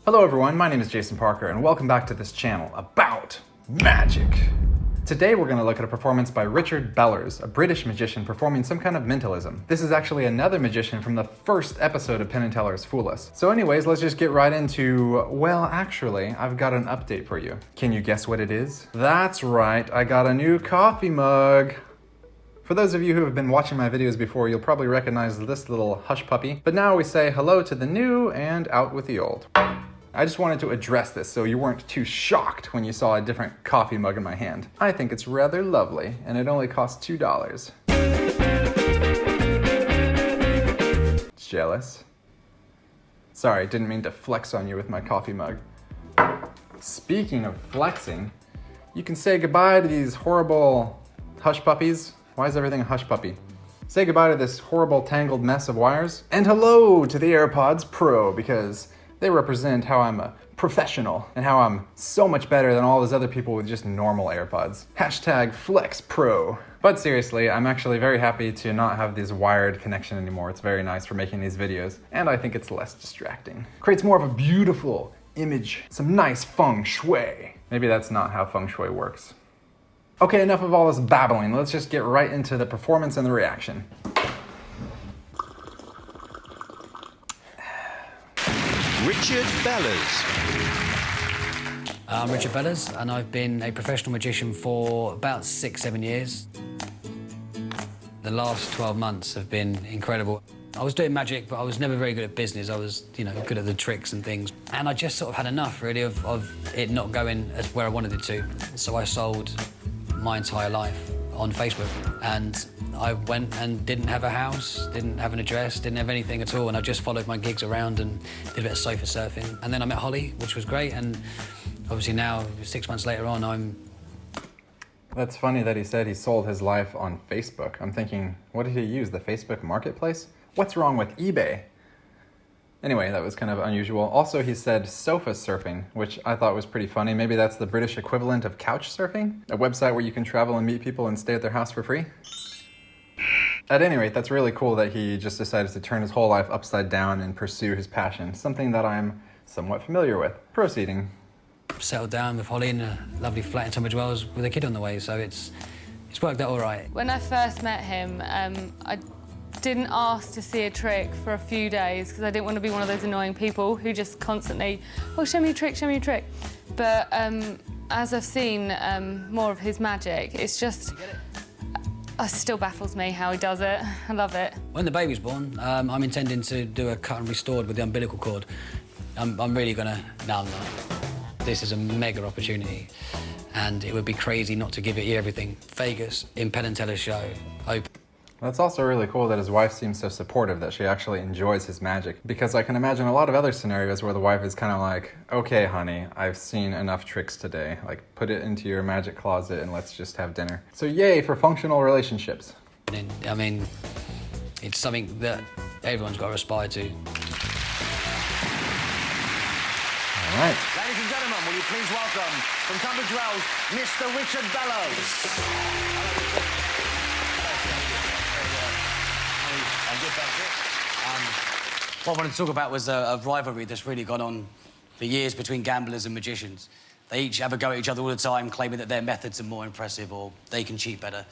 Hello everyone, my name is Jason Parker and welcome back to this channel about magic. Today we're going to look at a performance by Richard Bellars, a British magician performing some kind of mentalism. This is actually another magician from the first episode of Penn and Teller's Fool Us. So anyways, let's just get right into, well actually, I've got an update for you. Can you guess what it is? That's right, I got a new coffee mug. For those of you who have been watching my videos before, you'll probably recognize this little hush puppy. But now we say hello to the new and out with the old. I just wanted to address this so you weren't too shocked when you saw a different coffee mug in my hand. I think it's rather lovely, and it only costs $2. Jealous? Sorry, didn't mean to flex on you with my coffee mug. Speaking of flexing, you can say goodbye to these horrible hush puppies. Why is everything a hush puppy? Say goodbye to this horrible tangled mess of wires. And hello to the AirPods Pro, because they represent how I'm a professional and how I'm so much better than all those other people with just normal AirPods. Hashtag Flex Pro. But seriously, I'm actually very happy to not have this wired connection anymore. It's very nice for making these videos, and I think it's less distracting. Creates more of a beautiful image, some nice feng shui. Maybe that's not how feng shui works. Okay, enough of all this babbling. Let's just get right into the performance and the reaction. Richard Bellars. I'm Richard Bellars, and I've been a professional magician for about 6-7 years. The last 12 months have been incredible. I was doing magic, but I was never very good at business. I was, good at the tricks and things. And I just sort of had enough, really, of it not going as where I wanted it to. So I sold my entire life on Facebook, and I went and didn't have a house, didn't have an address, didn't have anything at all, and I just followed my gigs around and did a bit of sofa surfing. And then I met Holly, which was great, and obviously now, 6 months later on, I'm... That's funny that he said he sold his life on Facebook. I'm thinking, what did he use, the Facebook marketplace? What's wrong with eBay? Anyway, that was kind of unusual. Also, he said sofa surfing, which I thought was pretty funny. Maybe that's the British equivalent of couch surfing? A website where you can travel and meet people and stay at their house for free? At any rate, that's really cool that he just decided to turn his whole life upside down and pursue his passion, something that I'm somewhat familiar with. Proceeding. Settled down with Holly in a lovely flat in Tunbridge Wells with a kid on the way, so it's worked out all right. When I first met him, I didn't ask to see a trick for a few days because I didn't want to be one of those annoying people who just constantly, oh, show me a trick, show me a trick. But as I've seen more of his magic, it's just, it still baffles me how he does it. I love it. When the baby's born, I'm intending to do a cut and restored with the umbilical cord. I'm really gonna, no, I'm not. This is a mega opportunity, and it would be crazy not to give it everything. Vegas, in Penn and Teller show, open. That's also really cool that his wife seems so supportive, that she actually enjoys his magic. Because I can imagine a lot of other scenarios where the wife is kind of like, okay, honey, I've seen enough tricks today. Like, put it into your magic closet and let's just have dinner. So yay for functional relationships. I mean, it's something that everyone's got to aspire to. All right. Ladies and gentlemen, will you please welcome from Tunbridge Wells, Mr. Richard Bellars. What I wanted to talk about was a rivalry that's really gone on for years between gamblers and magicians. They each have a go at each other all the time, claiming that their methods are more impressive or they can cheat better.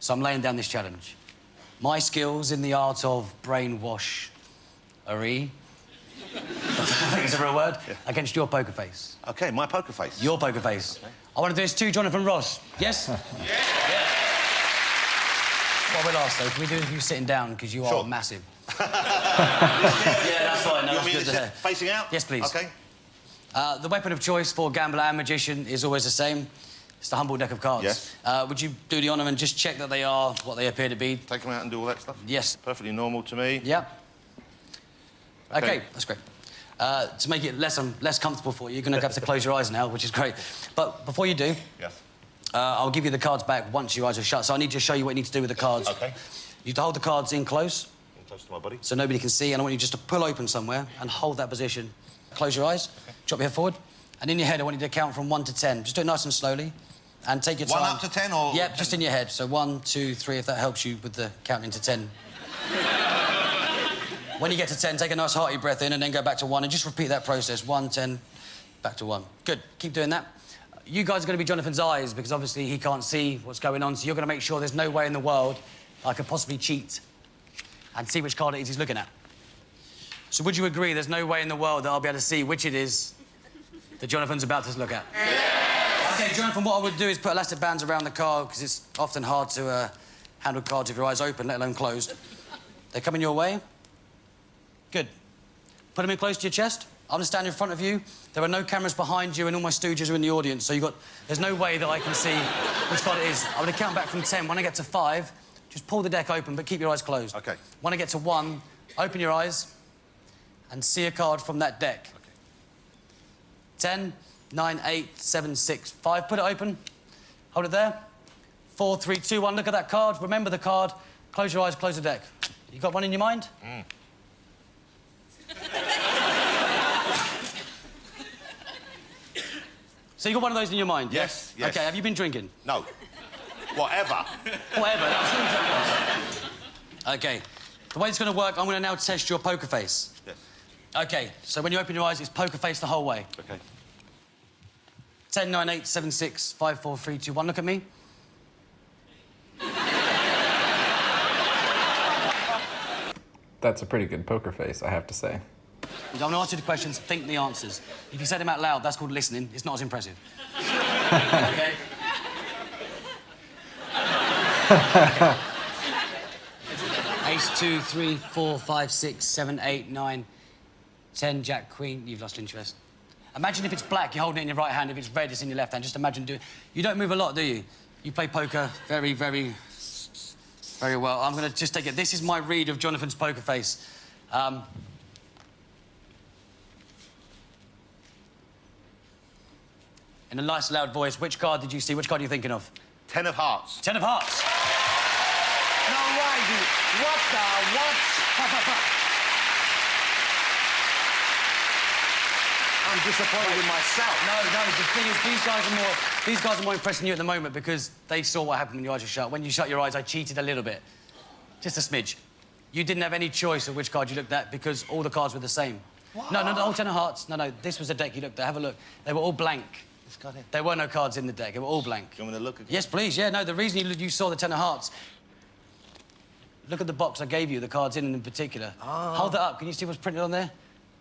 So I'm laying down this challenge. My skills in the art of brainwash-ery, I think it's a real word, yeah, against your poker face. OK, my poker face. Your poker face. Okay. I want to do this too, Jonathan Ross. Yes? Yeah. What I will ask, though, can we do it if you're sitting down, because you are massive? Yeah, that's fine. No, that's good to hear. Facing out? Yes, please. OK. The weapon of choice for gambler and magician is always the same. It's the humble deck of cards. Yes. Would you do the honour and just check that they are what they appear to be? Take them out and do all that stuff? Yes. Perfectly normal to me. Yeah. OK, that's great. To make it less comfortable for you, you're going to have to close your eyes now, which is great. But before you do... Yes. I'll give you the cards back once your eyes are shut, so I need to show you what you need to do with the cards. OK. You have to hold the cards in close. In close to my body. So nobody can see, and I want you just to pull open somewhere and hold that position. Close your eyes, drop your head forward, and in your head I want you to count from 1 to 10. Just do it nice and slowly, and take your time. 1 up to 10 or...? Yep, just in your head. So 1, 2, 3, if that helps you with the counting to 10. When you get to 10, take a nice hearty breath in and then go back to 1 and just repeat that process. 1, 10, back to 1. Good, keep doing that. You guys are going to be Jonathan's eyes because obviously he can't see what's going on, so you're going to make sure there's no way in the world I could possibly cheat and see which card it is he's looking at. So would you agree there's no way in the world that I'll be able to see which it is that Jonathan's about to look at? OK, Jonathan, what I would do is put elastic bands around the card because it's often hard to handle cards with your eyes open, let alone closed. They're coming your way. Good. Put them in close to your chest. I'm going to stand in front of you. There are no cameras behind you and all my stooges are in the audience, so there's no way that I can see which card it is. I'm going to count back from 10. When I get to 5, just pull the deck open, but keep your eyes closed. OK. When I get to 1, open your eyes and see a card from that deck. OK. 10, 9, 8, 7, 6, 5. Put it open. Hold it there. 4, 3, 2, 1. Look at that card. Remember the card. Close your eyes, close the deck. You got one in your mind? Mm. So you got one of those in your mind? Yes, yes. OK, have you been drinking? No. Whatever. Whatever, that's OK. The way it's going to work, I'm going to now test your poker face. Yes. OK, so when you open your eyes, it's poker face the whole way. OK. 10, 9, 8, 7, 6, 5, 4, 3, 2, 1. Look at me. That's a pretty good poker face, I have to say. I'm going to ask you the questions, think the answers. If you say them out loud, that's called listening. It's not as impressive. OK? Ace, 2, 3, 4, 5, 6, 7, 8, 9, 10, Jack, Queen. You've lost interest. Imagine if it's black, you're holding it in your right hand. If it's red, it's in your left hand. Just imagine doing... You don't move a lot, do you? You play poker very, very, very well. I'm going to just take it. This is my read of Jonathan's poker face. In a nice, loud voice, which card did you see? Which card are you thinking of? 10 of hearts. 10 of hearts. No way, dude. What the... What? I'm disappointed in myself. No, the thing is, these guys are more impressing you at the moment because they saw what happened when your eyes were shut. When you shut your eyes, I cheated a little bit. Just a smidge. You didn't have any choice of which card you looked at because all the cards were the same. What? No, all 10 of hearts. No, this was the deck you looked at. Have a look. They were all blank. There were no cards in the deck. They were all blank. Do you want me to look again? Yes, please. Yeah, no, the reason you saw the 10 of hearts... Look at the box I gave you, the cards in particular. Oh. Hold that up. Can you see what's printed on there?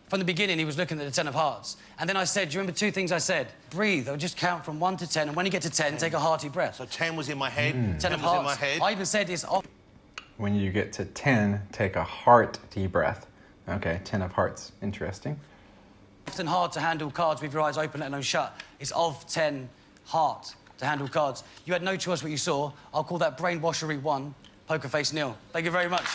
From the beginning, he was looking at the 10 of hearts. And then I said, do you remember 2 things I said? Breathe, or just count from 1 to 10, and when you get to 10, take a hearty breath. So 10 was in my head, 10 of was hearts. in my head. I even said it's off. When you get to 10, take a hearty breath. OK, 10 of hearts. Interesting. Often hard to handle cards with your eyes open, let alone shut. It's of 10 heart to handle cards. You had no choice what you saw. I'll call that brainwashery 1, poker face nil. Thank you very much.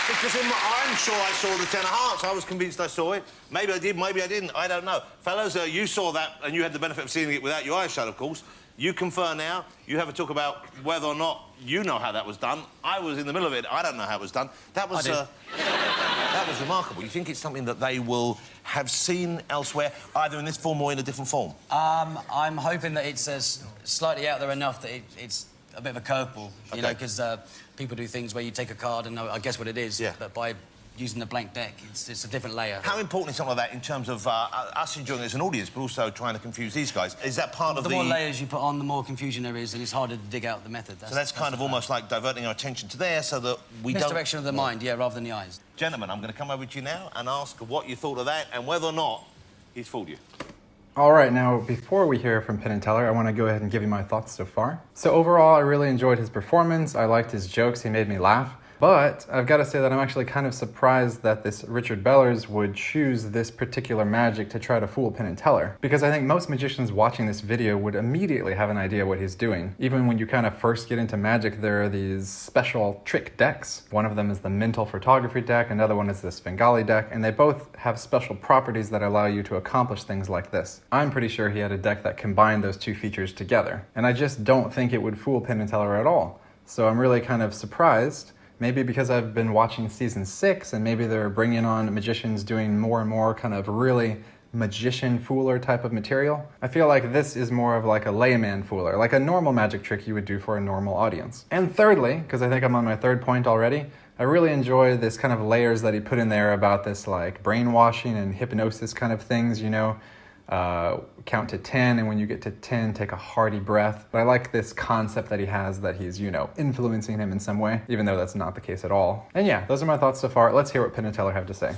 Because I'm sure I saw the 10 of hearts. I was convinced I saw it. Maybe I did, maybe I didn't. I don't know. Fellas, you saw that, and you had the benefit of seeing it without your eyes shut, of course. You confer now. You have a talk about whether or not you know how that was done. I was in the middle of it. I don't know how it was done. That was that was remarkable. You think it's something that they will have seen elsewhere, either in this form or in a different form? I'm hoping that it's slightly out there enough that it's a bit of a curveball, you know, because people do things where you take a card and know, I guess, what it is, but by using the blank deck, it's a different layer. How important is something like that in terms of us enjoying it as an audience, but also trying to confuse these guys? Is that part of the... The more layers you put on, the more confusion there is, and it's harder to dig out the method. So that's kind of almost like diverting our attention to there so that we don't... Misdirection of the mind, yeah, rather than the eyes. Gentlemen, I'm going to come over to you now and ask what you thought of that and whether or not he's fooled you. All right, now, before we hear from Penn and Teller, I want to go ahead and give you my thoughts so far. So overall, I really enjoyed his performance. I liked his jokes. He made me laugh. But I've got to say that I'm actually kind of surprised that this Richard Bellars would choose this particular magic to try to fool Penn and Teller. Because I think most magicians watching this video would immediately have an idea what he's doing. Even when you kind of first get into magic, there are these special trick decks. One of them is the mental photography deck, another one is the Svengali deck, and they both have special properties that allow you to accomplish things like this. I'm pretty sure he had a deck that combined those 2 features together. And I just don't think it would fool Penn and Teller at all. So I'm really kind of surprised. Maybe because I've been watching season 6 and maybe they're bringing on magicians doing more and more kind of really magician fooler type of material. I feel like this is more of like a layman fooler, like a normal magic trick you would do for a normal audience. And thirdly, because I think I'm on my third point already, I really enjoy this kind of layers that he put in there about this like brainwashing and hypnosis kind of things, you know. Count to 10, and when you get to 10, take a hearty breath. But I like this concept that he has that he's, you know, influencing him in some way, even though that's not the case at all. And yeah, those are my thoughts so far. Let's hear what Penn and Teller have to say.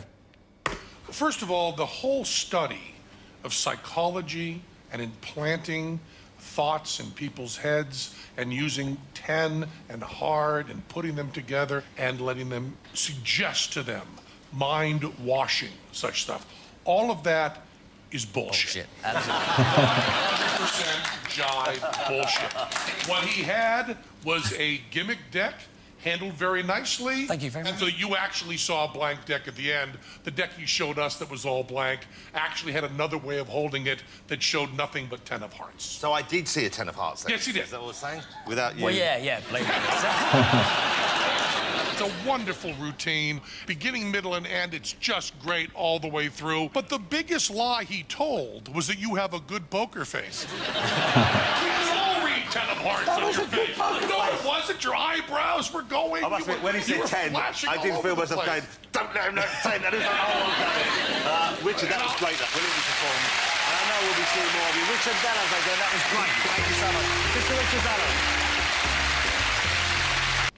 First of all, the whole study of psychology and implanting thoughts in people's heads and using 10 and hard and putting them together and letting them suggest to them mind washing, such stuff. All of that is bullshit. Absolutely. 100% jive bullshit. What he had was a gimmick deck handled very nicely. Thank you very much. And so you actually saw a blank deck at the end. The deck he showed us that was all blank actually had another way of holding it that showed nothing but 10 of hearts. So I did see a 10 of hearts then? Yes, you did. Is that what we're saying? Without you? Well, yeah, blame me. It's a wonderful routine. Beginning, middle, and end, it's just great all the way through. But the biggest lie he told was that you have a good poker face. We all read 10 of hearts on your face. No, it wasn't. Your eyebrows were going. I must admit, when he said 10, I didn't feel myself going, don't let him know 10, that is not Richard, that was great. That brilliantly performed. And I know we'll be seeing more of you. Richard Bellars again, that was great. Thank you so much. Mr. Richard Bellars.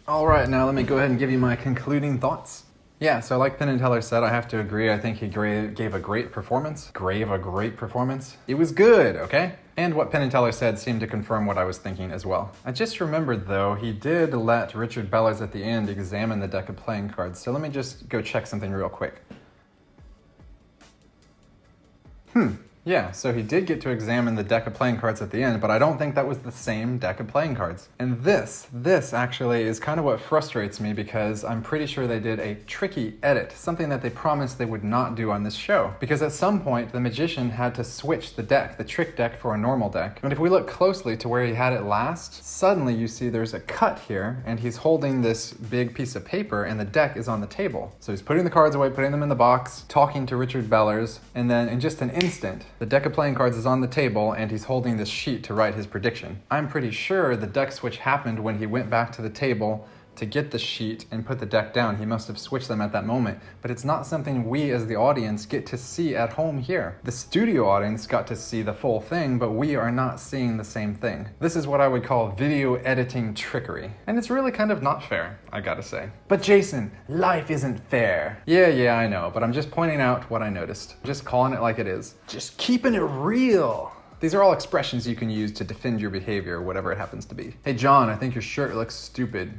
All right, now let me go ahead and give you my concluding thoughts. Yeah, so like Penn and Teller said, I have to agree. I think he gave a great performance. It was good, okay? And what Penn and Teller said seemed to confirm what I was thinking as well. I just remembered, though, he did let Richard Bellars at the end examine the deck of playing cards. So let me just go check something real quick. Yeah, so he did get to examine the deck of playing cards at the end, but I don't think that was the same deck of playing cards. And this actually is kind of what frustrates me, because I'm pretty sure they did a tricky edit, something that they promised they would not do on this show. Because at some point, the magician had to switch the deck, the trick deck, for a normal deck. And if we look closely to where he had it last, suddenly you see there's a cut here, and he's holding this big piece of paper, and the deck is on the table. So he's putting the cards away, putting them in the box, talking to Richard Bellars, and then in just an instant, the deck of playing cards is on the table, and he's holding this sheet to write his prediction. I'm pretty sure the deck switch happened when he went back to the table to get the sheet and put the deck down. He must have switched them at that moment, but it's not something we as the audience get to see at home here. The studio audience got to see the full thing, but we are not seeing the same thing. This is what I would call video editing trickery, and it's really kind of not fair, I gotta say. But Jason, life isn't fair. Yeah, I know, but I'm just pointing out what I noticed. Just calling it like it is. Just keeping it real. These are all expressions you can use to defend your behavior, whatever it happens to be. Hey John, I think your shirt looks stupid.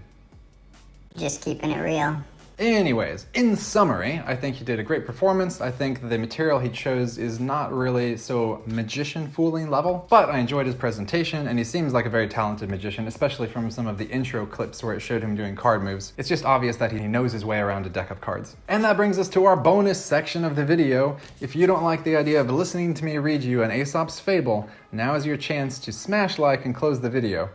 Just keeping it real. Anyways, in summary, I think he did a great performance. I think the material he chose is not really so magician fooling level, but I enjoyed his presentation, and he seems like a very talented magician, especially from some of the intro clips where it showed him doing card moves. It's just obvious that he knows his way around a deck of cards. And that brings us to our bonus section of the video. If you don't like the idea of listening to me read you an Aesop's Fable, now is your chance to smash like and close the video.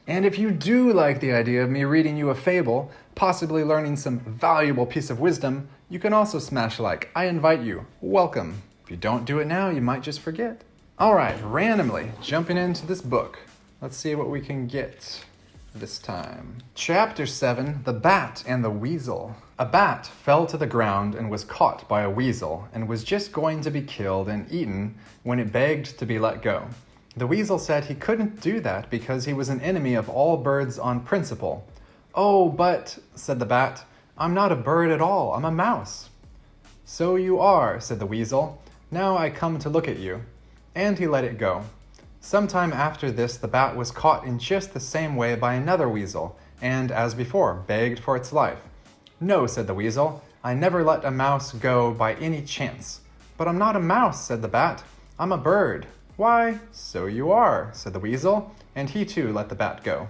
And if you do like the idea of me reading you a fable, possibly learning some valuable piece of wisdom, you can also smash like. I invite you. Welcome. If you don't do it now, you might just forget. All right, randomly jumping into this book. Let's see what we can get this time. Chapter 7, The Bat and the Weasel. A bat fell to the ground and was caught by a weasel and was just going to be killed and eaten when it begged to be let go. The weasel said he couldn't do that because he was an enemy of all birds on principle. Oh, but, said the bat, I'm not a bird at all, I'm a mouse. So you are, said the weasel. Now I come to look at you. And he let it go. Sometime after this, the bat was caught in just the same way by another weasel, and, as before, begged for its life. No, said the weasel, I never let a mouse go by any chance. But I'm not a mouse, said the bat. I'm a bird. Why, so you are, said the weasel, and he too let the bat go.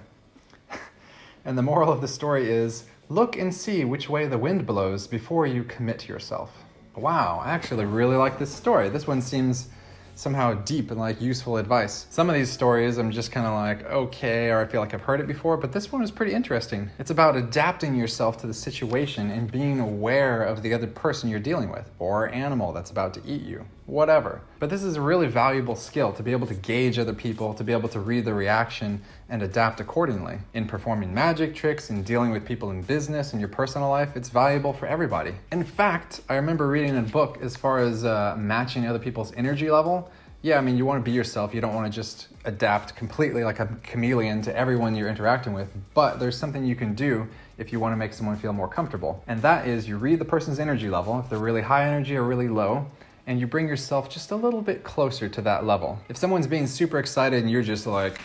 And the moral of the story is, look and see which way the wind blows before you commit yourself. Wow, I actually really like this story. This one seems somehow deep and like useful advice. Some of these stories I'm just kind of like, okay, or I feel like I've heard it before, but this one is pretty interesting. It's about adapting yourself to the situation and being aware of the other person you're dealing with, or animal that's about to eat you, whatever. But this is a really valuable skill, to be able to gauge other people, to be able to read the reaction and adapt accordingly. In performing magic tricks and dealing with people in business and your personal life, it's valuable for everybody. In fact, I remember reading a book as far as matching other people's energy level. Yeah, I mean, you want to be yourself. You don't want to just adapt completely like a chameleon to everyone you're interacting with, but there's something you can do if you want to make someone feel more comfortable. And that is, you read the person's energy level, if they're really high energy or really low, and you bring yourself just a little bit closer to that level. If someone's being super excited and you're just like,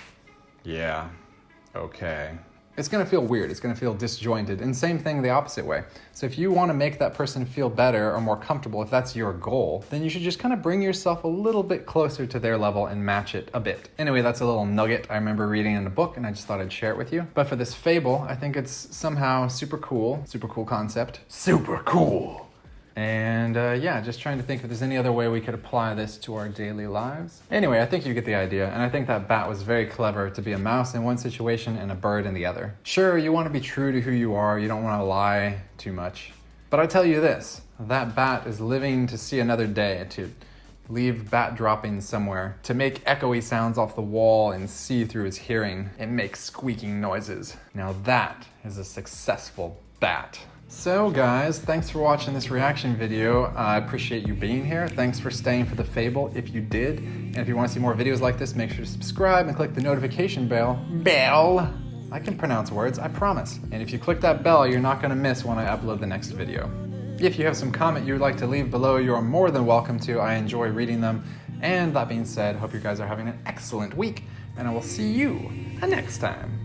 yeah, okay, it's gonna feel weird, it's gonna feel disjointed, and same thing the opposite way. So if you wanna make that person feel better or more comfortable, if that's your goal, then you should just kind of bring yourself a little bit closer to their level and match it a bit. Anyway, that's a little nugget I remember reading in a book, and I just thought I'd share it with you. But for this fable, I think it's somehow super cool concept. Super cool! And yeah, just trying to think if there's any other way we could apply this to our daily lives. Anyway, I think you get the idea, and I think that bat was very clever to be a mouse in one situation and a bird in the other. Sure, you want to be true to who you are, you don't want to lie too much. But I tell you this, that bat is living to see another day, to leave bat droppings somewhere, to make echoey sounds off the wall and see through his hearing and make squeaking noises. Now that is a successful bat. So guys, thanks for watching this reaction video. I appreciate you being here. Thanks for staying for the fable if you did. And if you want to see more videos like this, make sure to subscribe and click the notification bell. I can pronounce words, I promise. And if you click that bell, you're not going to miss when I upload the next video. If you have some comment you'd like to leave below, you're more than welcome to. I enjoy reading them. And that being said, hope you guys are having an excellent week, and I will see you next time.